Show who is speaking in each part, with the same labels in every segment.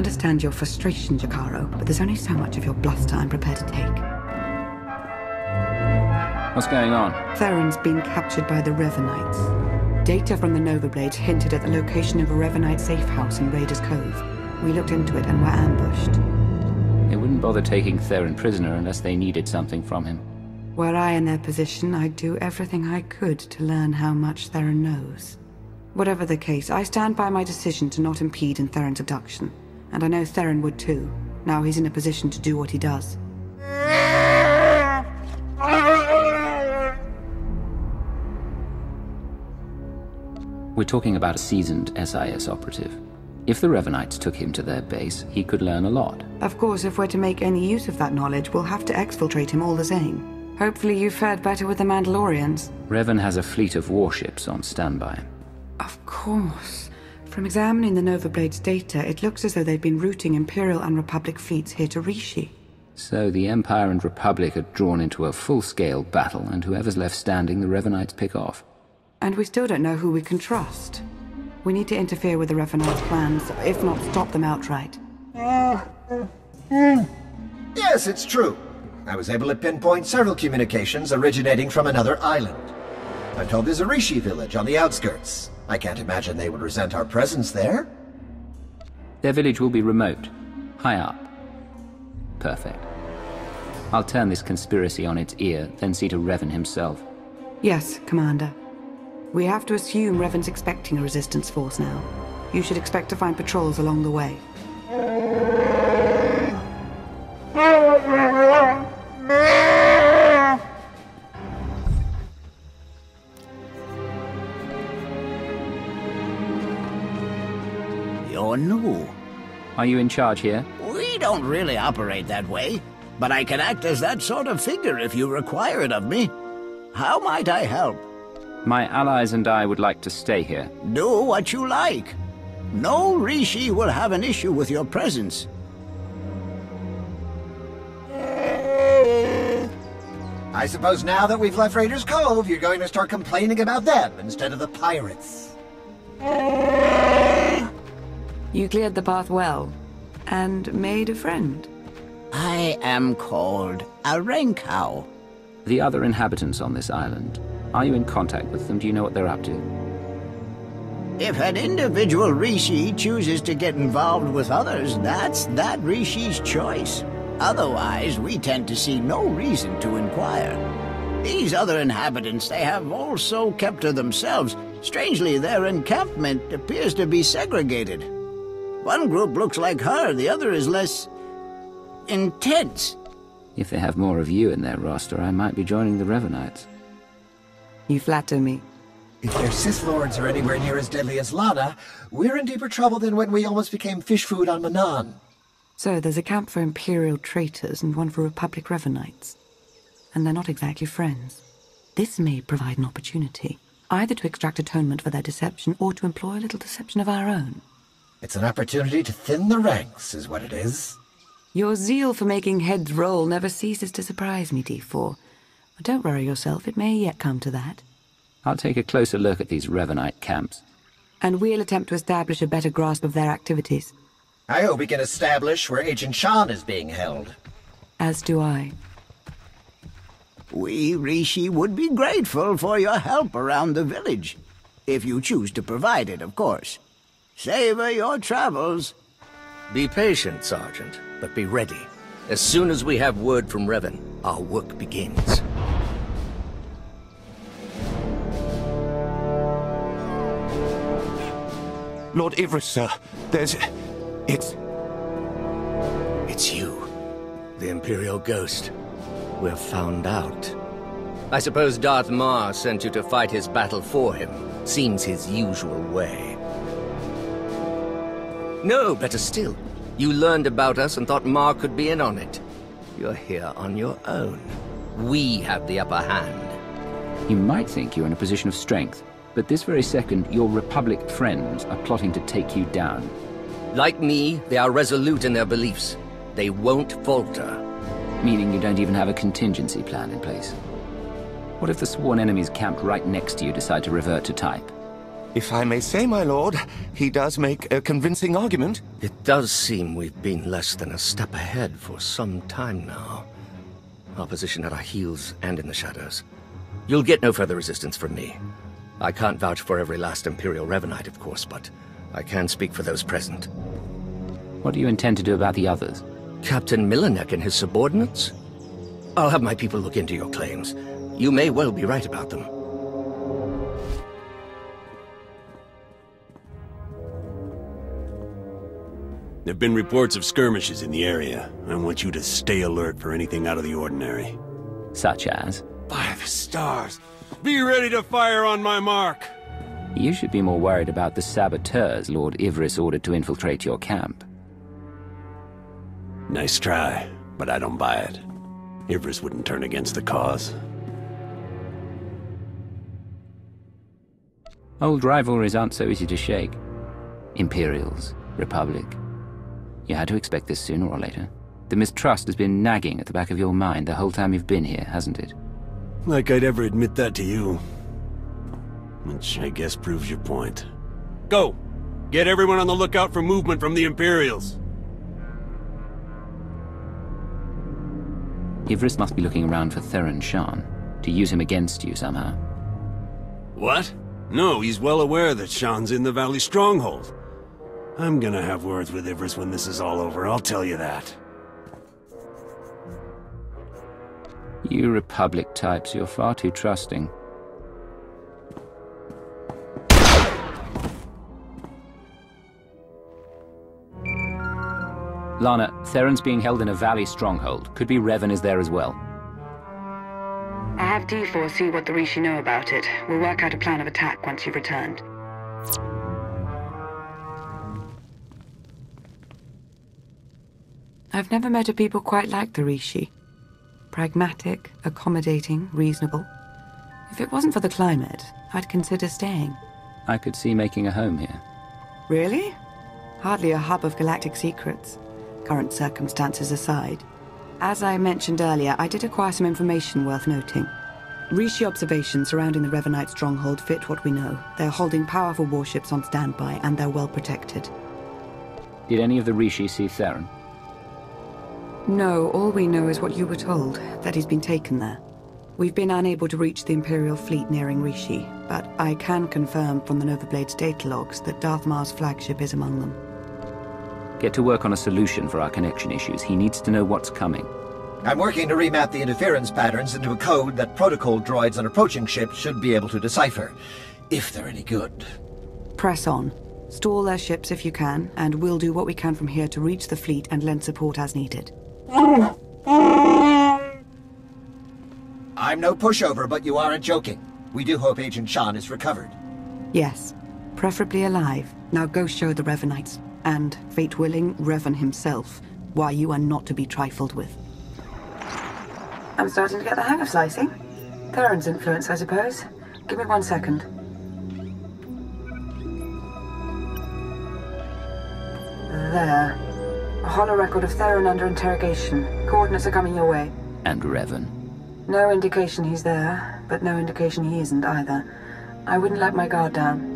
Speaker 1: understand your frustration, Jakaro, but there's only so much of your bluster I'm prepared to take.
Speaker 2: What's going on?
Speaker 1: Theron's been captured by the Revanites. Data from the Nova Blades hinted at the location of a Revanite safe house in Raiders Cove. We looked into it and were ambushed.
Speaker 2: They wouldn't bother taking Theron prisoner unless they needed something from him.
Speaker 1: Were I in their position, I'd do everything I could to learn how much Theron knows. Whatever the case, I stand by my decision to not impede in Theron's abduction. And I know Theron would too. Now he's in a position to do what he does.
Speaker 2: We're talking about a seasoned SIS operative. If the Revanites took him to their base, he could learn a lot.
Speaker 1: Of course, if we're to make any use of that knowledge, we'll have to exfiltrate him all the same. Hopefully you fared better with the Mandalorians.
Speaker 2: Revan has a fleet of warships on standby.
Speaker 1: Of course. From examining the Nova Blades data, it looks as though they've been routing Imperial and Republic fleets here to Rishi.
Speaker 2: So the Empire and Republic are drawn into a full-scale battle, and whoever's left standing, the Revanites pick off.
Speaker 1: And we still don't know who we can trust. We need to interfere with the Revanite's plans, if not stop them outright.
Speaker 3: Yes, it's true. I was able to pinpoint several communications originating from another island. I'm told there's a Rishi village on the outskirts. I can't imagine they would resent our presence there.
Speaker 2: Their village will be remote, high up. Perfect. I'll turn this conspiracy on its ear, then see to Revan himself.
Speaker 1: Yes, Commander. We have to assume Revan's expecting a resistance force now. You should expect to find patrols along the way.
Speaker 4: You're new.
Speaker 2: Are you in charge here?
Speaker 4: We don't really operate that way, but I can act as that sort of figure if you require it of me. How might I help?
Speaker 2: My allies and I would like to stay here.
Speaker 4: Do what you like. No Rishi will have an issue with your presence.
Speaker 3: I suppose now that we've left Raiders Cove, you're going to start complaining about them instead of the pirates.
Speaker 1: You cleared the path well, and made a friend.
Speaker 4: I am called Aurek.
Speaker 2: The other inhabitants on this island, are you in contact with them? Do you know what they're up to?
Speaker 4: If an individual Rishi chooses to get involved with others, that's that Rishi's choice. Otherwise, we tend to see no reason to inquire. These other inhabitants, they have also kept to themselves. Strangely, their encampment appears to be segregated. One group looks like her, the other is less intense.
Speaker 2: If they have more of you in their roster, I might be joining the Revanites.
Speaker 1: You flatter me.
Speaker 3: If their Sith Lords are anywhere near as deadly as Lana, we're in deeper trouble than when we almost became fish food on Manan.
Speaker 1: So there's a camp for Imperial traitors and one for Republic Revanites. And they're not exactly friends. This may provide an opportunity, either to extract atonement for their deception or to employ a little deception of our own.
Speaker 3: It's an opportunity to thin the ranks, is what it is.
Speaker 1: Your zeal for making heads roll never ceases to surprise me, D4. But don't worry yourself, it may yet come to that.
Speaker 2: I'll take a closer look at these Revanite camps.
Speaker 1: And we'll attempt to establish a better grasp of their activities.
Speaker 3: I hope we can establish where Agent Shan is being held.
Speaker 1: As do I.
Speaker 4: We, Rishi, would be grateful for your help around the village. If you choose to provide it, of course. Savor your travels.
Speaker 5: Be patient, Sergeant, but be ready. As soon as we have word from Revan, our work begins.
Speaker 6: Lord Ivris, sir. It's
Speaker 5: you. The Imperial Ghost. We're found out. I suppose Darth Mar sent you to fight his battle for him. Seems his usual way. No, better still. You learned about us and thought Mar could be in on it. You're here on your own. We have the upper hand.
Speaker 2: You might think you're in a position of strength, but this very second, your Republic friends are plotting to take you down.
Speaker 5: Like me, they are resolute in their beliefs. They won't falter.
Speaker 2: Meaning you don't even have a contingency plan in place. What if the sworn enemies camped right next to you decide to revert to type?
Speaker 6: If I may say, my lord, he does make a convincing argument.
Speaker 5: It does seem we've been less than a step ahead for some time now. Opposition at our heels and in the shadows. You'll get no further resistance from me. I can't vouch for every last Imperial Revanite, of course, but I can speak for those present.
Speaker 2: What do you intend to do about the others?
Speaker 5: Captain Milanek and his subordinates? I'll have my people look into your claims. You may well be right about them.
Speaker 7: There have been reports of skirmishes in the area. I want you to stay alert for anything out of the ordinary.
Speaker 2: Such as?
Speaker 7: 5 stars! Be ready to fire on my mark!
Speaker 2: You should be more worried about the saboteurs Lord Ivris ordered to infiltrate your camp.
Speaker 7: Nice try, but I don't buy it. Ivris wouldn't turn against the cause.
Speaker 2: Old rivalries aren't so easy to shake. Imperials, Republic. You had to expect this sooner or later. The mistrust has been nagging at the back of your mind the whole time you've been here, hasn't it?
Speaker 7: Like I'd ever admit that to you. Which I guess proves your point. Go! Get everyone on the lookout for movement from the Imperials!
Speaker 2: Ivris must be looking around for Theron Shan, to use him against you somehow.
Speaker 7: What? No, he's well aware that Shan's in the Valley Stronghold. I'm gonna have words with Ivris when this is all over, I'll tell you that.
Speaker 2: You Republic types, you're far too trusting. Lana, Theron's being held in a Valley stronghold. Could be Revan is there as well.
Speaker 1: I have D4 see what the Rishi know about it. We'll work out a plan of attack once you've returned. I've never met a people quite like the Rishi. Pragmatic, accommodating, reasonable. If it wasn't for the climate, I'd consider staying.
Speaker 2: I could see making a home here.
Speaker 1: Really? Hardly a hub of galactic secrets, current circumstances aside. As I mentioned earlier, I did acquire some information worth noting. Rishi observations surrounding the Revanite stronghold fit what we know. They're holding powerful warships on standby, and they're well protected.
Speaker 2: Did any of the Rishi see Theron?
Speaker 1: No, all we know is what you were told, that he's been taken there. We've been unable to reach the Imperial fleet nearing Rishi, but I can confirm from the Novablade's data logs that Darth Mar's flagship is among them.
Speaker 2: Get to work on a solution for our connection issues. He needs to know what's coming.
Speaker 3: I'm working to remap the interference patterns into a code that protocol droids on approaching ships should be able to decipher, if they're any good.
Speaker 1: Press on. Stall their ships if you can, and we'll do what we can from here to reach the fleet and lend support as needed.
Speaker 3: I'm no pushover, but you aren't joking. We do hope Agent Shan is recovered.
Speaker 1: Yes, preferably alive. Now go show the Revanites, and, fate willing, Revan himself, why you are not to be trifled with. I'm starting to get the hang of slicing. Theron's influence, I suppose. Give me 1 second. There. A hollow record of Theron under interrogation. Coordinates are coming your way.
Speaker 2: And Revan.
Speaker 1: No indication he's there, but no indication he isn't either. I wouldn't let my guard down.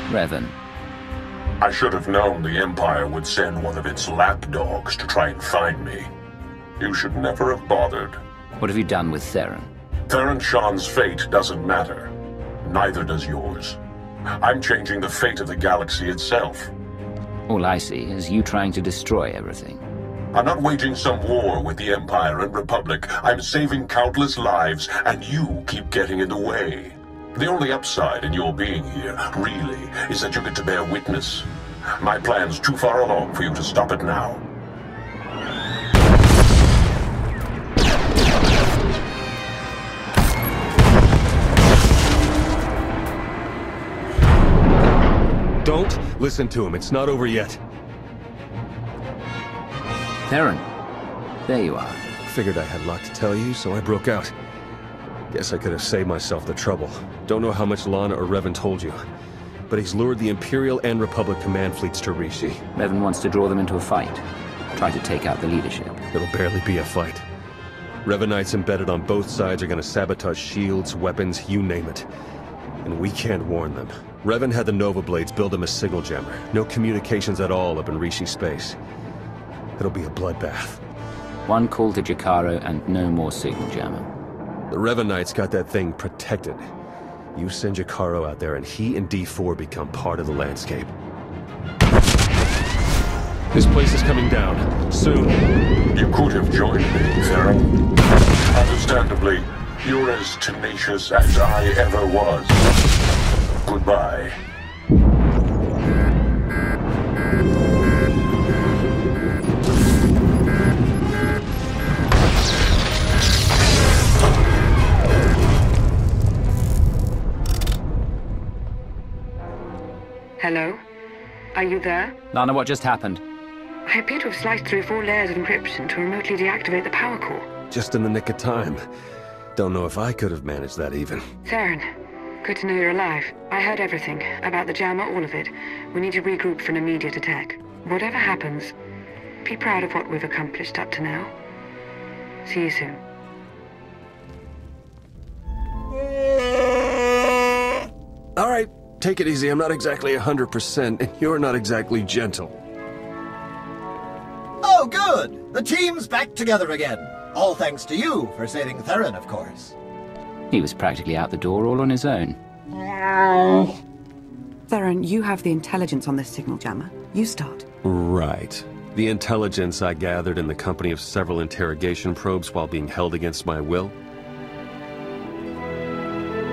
Speaker 2: Revan.
Speaker 8: I should have known the Empire would send one of its lapdogs to try and find me. You should never have bothered.
Speaker 2: What have you done with Theron?
Speaker 8: Theron Shan's fate doesn't matter. Neither does yours. I'm changing the fate of the galaxy itself.
Speaker 2: All I see is you trying to destroy everything.
Speaker 8: I'm not waging some war with the Empire and Republic. I'm saving countless lives, and you keep getting in the way. The only upside in your being here, really, is that you get to bear witness. My plan's too far along for you to stop it now.
Speaker 6: Don't listen to him. It's not over yet.
Speaker 2: Theron, there you are.
Speaker 6: Figured I had a lot to tell you, so I broke out.
Speaker 7: Guess I could have saved myself the trouble. Don't know how much Lana or Revan told you, but he's lured the Imperial and Republic command fleets to Rishi.
Speaker 2: Revan wants to draw them into a fight. Try to take out the leadership.
Speaker 7: It'll barely be a fight. Revanites embedded on both sides are gonna sabotage shields, weapons, you name it. And we can't warn them. Revan had the Nova Blades build him a signal jammer. No communications at all up in Rishi space. It'll be a bloodbath.
Speaker 2: One call to Jakaro and no more signal jammer.
Speaker 7: The Revanites got that thing protected. You send Jakaro out there and he and D4 become part of the landscape. This place is coming down. Soon.
Speaker 8: You could have joined me, Theron. Understandably, you're as tenacious as I ever was. Goodbye.
Speaker 1: Hello? Are you there?
Speaker 2: Lana, what just happened?
Speaker 1: I appear to have sliced through 4 layers of encryption to remotely deactivate the power core.
Speaker 7: Just in the nick of time. Don't know if I could have managed that even.
Speaker 1: Theron, good to know you're alive. I heard everything. About the jammer, all of it. We need to regroup for an immediate attack. Whatever happens, be proud of what we've accomplished up to now. See you soon.
Speaker 7: All right, take it easy. I'm not exactly 100%, and you're not exactly gentle.
Speaker 3: Oh, good! The team's back together again. All thanks to you for saving Theron, of course.
Speaker 2: He was practically out the door all on his own.
Speaker 1: Theron, you have the intelligence on this signal jammer. You start.
Speaker 7: Right. The intelligence I gathered in the company of several interrogation probes while being held against my will.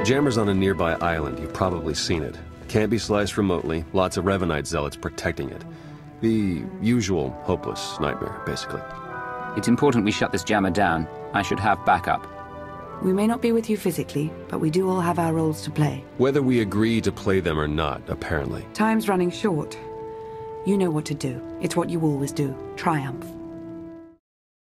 Speaker 7: Jammer's on a nearby island. You've probably seen it. Can't be sliced remotely. Lots of Revanite zealots protecting it. The usual hopeless nightmare, basically.
Speaker 2: It's important we shut this jammer down. I should have backup.
Speaker 1: We may not be with you physically, but we do all have our roles to play.
Speaker 7: Whether we agree to play them or not, apparently.
Speaker 1: Time's running short. You know what to do. It's what you always do. Triumph.